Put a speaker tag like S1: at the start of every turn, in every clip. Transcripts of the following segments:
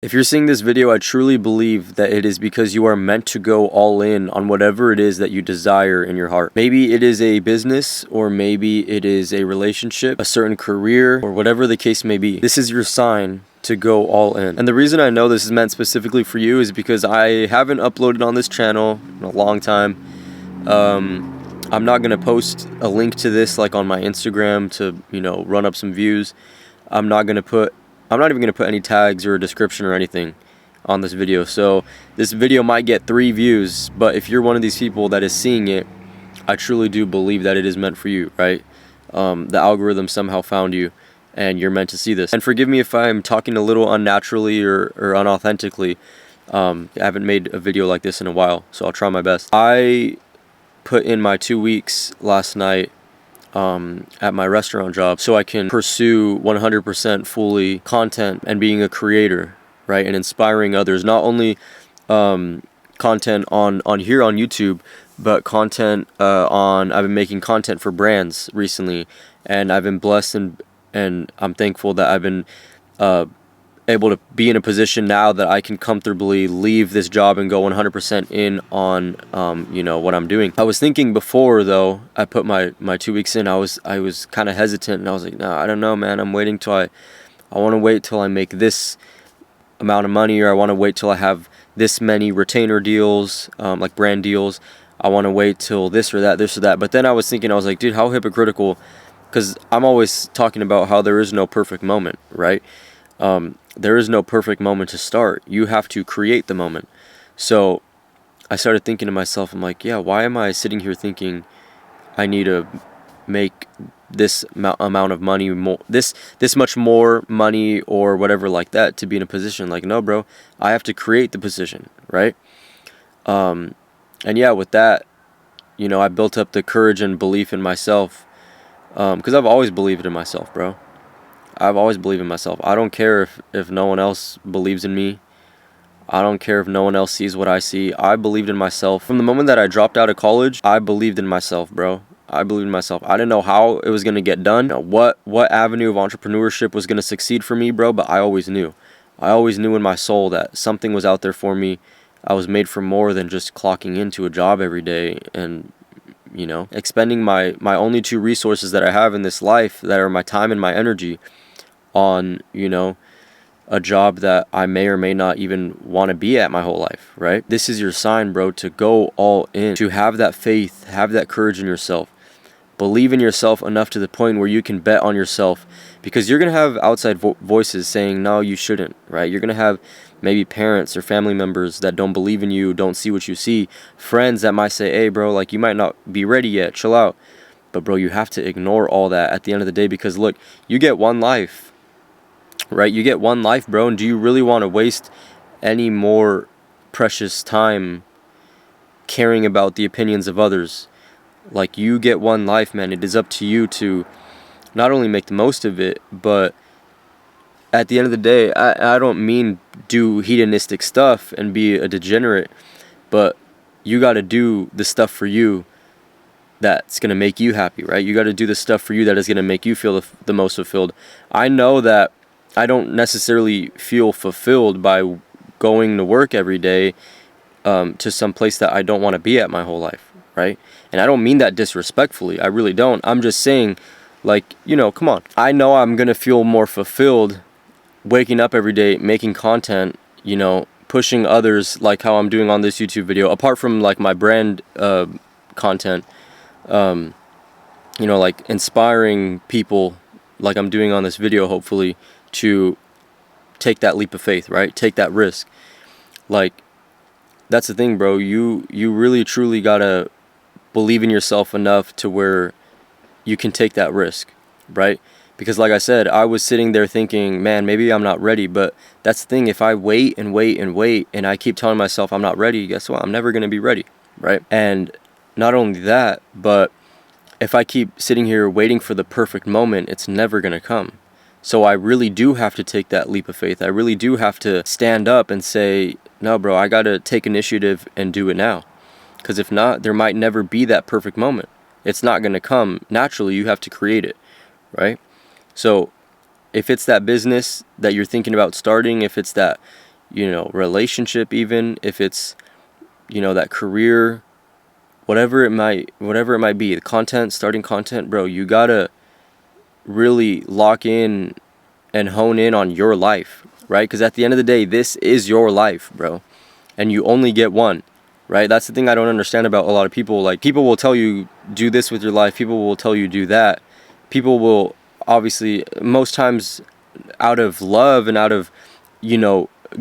S1: If you're seeing this video, I truly believe that it is because you are meant to go all in on whatever it is that you desire in your heart. Maybe it is a business, or maybe it is a relationship, a certain career, or whatever the case may be. This is your sign to go all in. And the reason I know this is meant specifically for you is because I haven't uploaded on this channel in a long time. I'm not going to post a link to this like on my Instagram to, run up some views. I'm not even going to put any tags or a description or anything on this video. So this video might get 3 views, but if you're one of these people that is seeing it, I truly do believe that it is meant for you, right? The algorithm somehow found you and you're meant to see this. And forgive me if I'm talking a little unnaturally or unauthentically. I haven't made a video like this in a while, so I'll try my best. I put in my 2 weeks last night at my restaurant job so I can pursue 100% fully content and being a creator, right? And inspiring others, not only content on here on YouTube, but content I've been making content for brands recently, and I've been blessed and I'm thankful that I've been able to be in a position now that I can comfortably leave this job and go 100% in on what I'm doing. I was thinking before, though, I put my 2 weeks in, I was kind of hesitant, and I was like, no, I don't know, man. I'm waiting till I want to wait till I make this amount of money, or I want to wait till I have this many retainer deals, like brand deals. I want to wait till this or that. But then I was thinking, I was like, dude, how hypocritical, because I'm always talking about how there is no perfect moment, right? There is no perfect moment to start. You have to create the moment. So I started thinking to myself, I'm like, yeah, why am I sitting here thinking I need to make this amount of money, this much more money or whatever like that to be in a position? Like, no, bro, I have to create the position, right? And yeah, with that, I built up the courage and belief in myself, because I've always believed in myself, bro. I've always believed in myself. I don't care if no one else believes in me. I don't care if no one else sees what I see. I believed in myself. From the moment that I dropped out of college, I believed in myself, bro. I believed in myself. I didn't know how it was going to get done, what avenue of entrepreneurship was going to succeed for me, bro, but I always knew. I always knew in my soul that something was out there for me. I was made for more than just clocking into a job every day and expending my only 2 resources that I have in this life, that are my time and my energy, on a job that I may or may not even want to be at my whole life, right? This is your sign, bro, to go all in, to have that faith, have that courage in yourself, believe in yourself enough to the point where you can bet on yourself, because you're gonna have outside voices saying no, you shouldn't, right? You're gonna have maybe parents or family members that don't believe in you, don't see what you see, friends that might say, hey, bro, like, you might not be ready yet, chill out. But bro, you have to ignore all that at the end of the day, because look, you get one life, right? You get one life, bro, and do you really want to waste any more precious time caring about the opinions of others? Like, you get one life, man. It is up to you to not only make the most of it, but at the end of the day, I don't mean do hedonistic stuff and be a degenerate, but you got to do the stuff for you that's going to make you happy, right? You got to do the stuff for you that is going to make you feel the most fulfilled. I know that I don't necessarily feel fulfilled by going to work every day to some place that I don't want to be at my whole life, right? And I don't mean that disrespectfully. I really don't. I'm just saying, like, come on. I know I'm going to feel more fulfilled waking up every day, making content, pushing others like how I'm doing on this YouTube video, apart from like my brand content, like inspiring people like I'm doing on this video, hopefully, to take that leap of faith, right? Take that risk. Like, that's the thing, bro. You really truly gotta believe in yourself enough to where you can take that risk, right? Because like I said, I was sitting there thinking, man, maybe I'm not ready. But that's the thing. If I wait and wait and wait and I keep telling myself I'm not ready, guess what? I'm never gonna be ready, right? And not only that, but if I keep sitting here waiting for the perfect moment, it's never gonna come. So I really do have to take that leap of faith. I really do have to stand up and say, no, bro, I got to take initiative and do it now. Because if not, there might never be that perfect moment. It's not going to come naturally. You have to create it, right? So if it's that business that you're thinking about starting, if it's that, relationship, even if it's, that career, whatever it might be, the content, starting content, bro, you gotta really lock in and hone in on your life, right? Because at the end of the day, this is your life, bro, and you only get one, right? That's the thing I don't understand about a lot of people. Like, people will tell you do this with your life, people will tell you do that, people will obviously, most times out of love and out of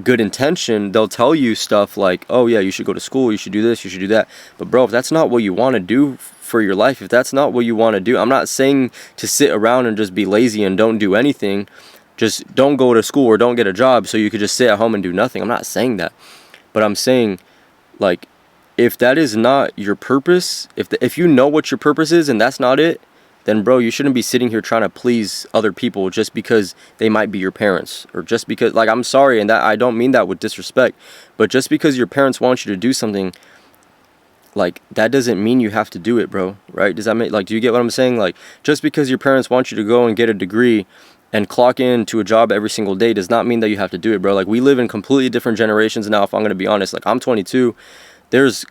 S1: good intention, they'll tell you stuff like, oh yeah, you should go to school, you should do this, you should do that. But bro, if that's not what you want to do for your life, if that's not what you want to do, I'm not saying to sit around and just be lazy and don't do anything, just don't go to school or don't get a job so you could just sit at home and do nothing. I'm not saying that, but I'm saying, like, if that is not your purpose, if you know what your purpose is and that's not it, then bro, you shouldn't be sitting here trying to please other people just because they might be your parents, or just because, like, I'm sorry, and that I don't mean that with disrespect, but just because your parents want you to do something, like, that doesn't mean you have to do it, bro, right? Does that make, like, do you get what I'm saying? Like, just because your parents want you to go and get a degree and clock in to a job every single day does not mean that you have to do it, bro. Like, we live in completely different generations now, if I'm going to be honest. Like, I'm 22. There's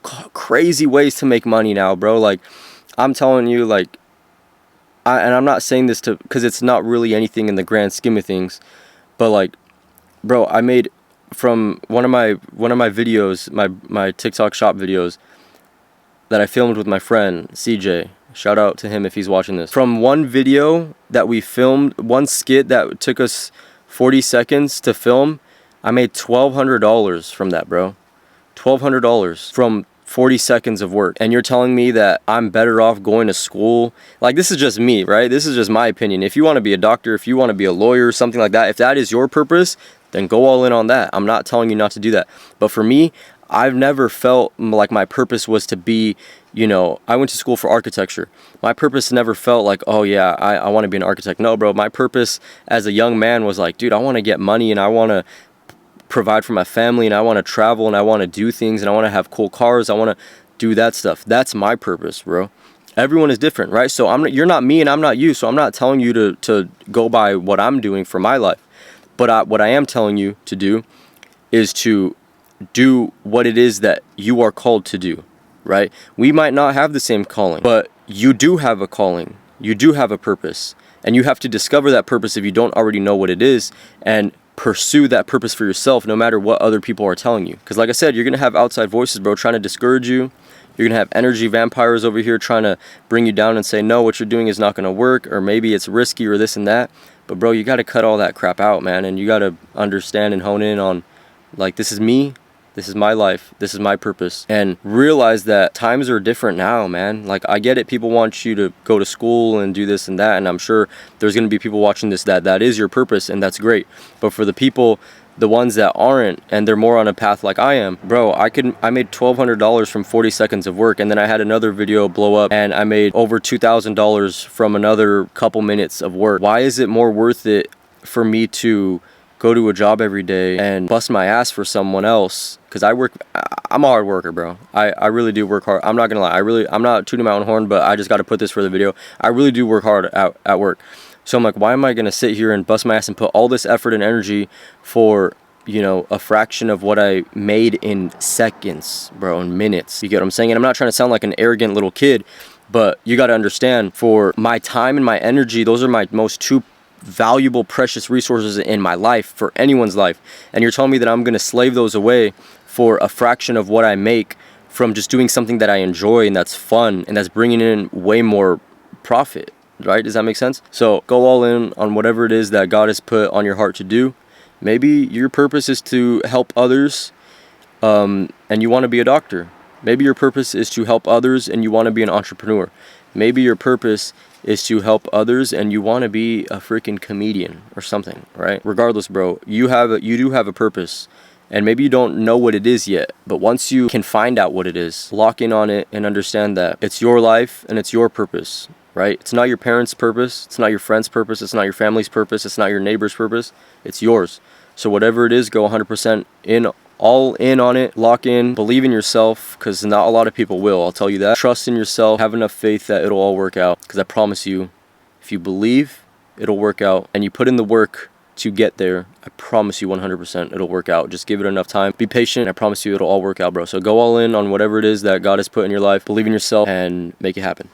S1: crazy ways to make money now, bro. Like, I'm telling you, like, and I'm not saying this because it's not really anything in the grand scheme of things, but like, bro, I made from one of my videos, my TikTok shop videos that I filmed with my friend CJ. Shout out to him if he's watching this. From one video that we filmed, one skit that took us 40 seconds to film, I made $1,200 from that, bro. $1,200 from 40 seconds of work. And you're telling me that I'm better off going to school? Like, this is just me, right? This is just my opinion. If you want to be a doctor, if you want to be a lawyer, something like that, if that is your purpose, then go all in on that. I'm not telling you not to do that. But for me, I've never felt like my purpose was to be, I went to school for architecture. My purpose never felt like, oh yeah, I want to be an architect. No, bro, my purpose as a young man was like, dude, I want to get money and I want to provide for my family and I want to travel and I want to do things and I want to have cool cars. I want to do that stuff. That's my purpose, bro. Everyone is different, right? So you're not me and I'm not you. So I'm not telling you to go by what I'm doing for my life. But what I am telling you to do is to do what it is that you are called to do, right? We might not have the same calling, but you do have a calling. You do have a purpose. And you have to discover that purpose if you don't already know what it is, and pursue that purpose for yourself no matter what other people are telling you. Because like I said, you're going to have outside voices, bro, trying to discourage you. You're going to have energy vampires over here trying to bring you down and say, no, what you're doing is not going to work, or maybe it's risky, or this and that. But bro, you got to cut all that crap out, man. And you got to understand and hone in on, like, this is me. This is my life. This is my purpose. And realize that times are different now, man. Like, I get it. People want you to go to school and do this and that. And I'm sure there's going to be people watching this that is your purpose. And that's great. But for the people, the ones that aren't, and they're more on a path like I am, bro, I made $1,200 from 40 seconds of work. And then I had another video blow up and I made over $2,000 from another couple minutes of work. Why is it more worth it for me to go to a job every day and bust my ass for someone else? Because I'm a hard worker, bro. I really do work hard. I'm not gonna lie, I'm not tooting my own horn, but I just got to put this for the video. I really do work hard at work. So I'm like, why am I gonna sit here and bust my ass and put all this effort and energy for, a fraction of what I made in seconds, bro, in minutes? You get what I'm saying? And I'm not trying to sound like an arrogant little kid, but you got to understand, for my time and my energy, those are my most two valuable, precious resources in my life, for anyone's life. And you're telling me that I'm going to slave those away for a fraction of what I make from just doing something that I enjoy and that's fun and that's bringing in way more profit, right? Does that make sense? So go all in on whatever it is that God has put on your heart to do. Maybe your purpose is to help others, and you want to be a doctor. Maybe your purpose is to help others and you want to be an entrepreneur. Maybe your purpose is to help others and you want to be a freaking comedian or something, right? Regardless, bro, you do have a purpose, and maybe you don't know what it is yet, but once you can find out what it is, lock in on it and understand that it's your life and it's your purpose, right? It's not your parents' purpose, it's not your friend's purpose, it's not your family's purpose, it's not your neighbor's purpose, it's yours. So whatever it is, go 100% all in on it, lock in, believe in yourself, because not a lot of people will, I'll tell you that. Trust in yourself, have enough faith that it'll all work out, because I promise you, if you believe, it'll work out, and you put in the work to get there, I promise you 100% it'll work out. Just give it enough time. Be patient. I promise you it'll all work out, bro. So go all in on whatever it is that God has put in your life. Believe in yourself and make it happen.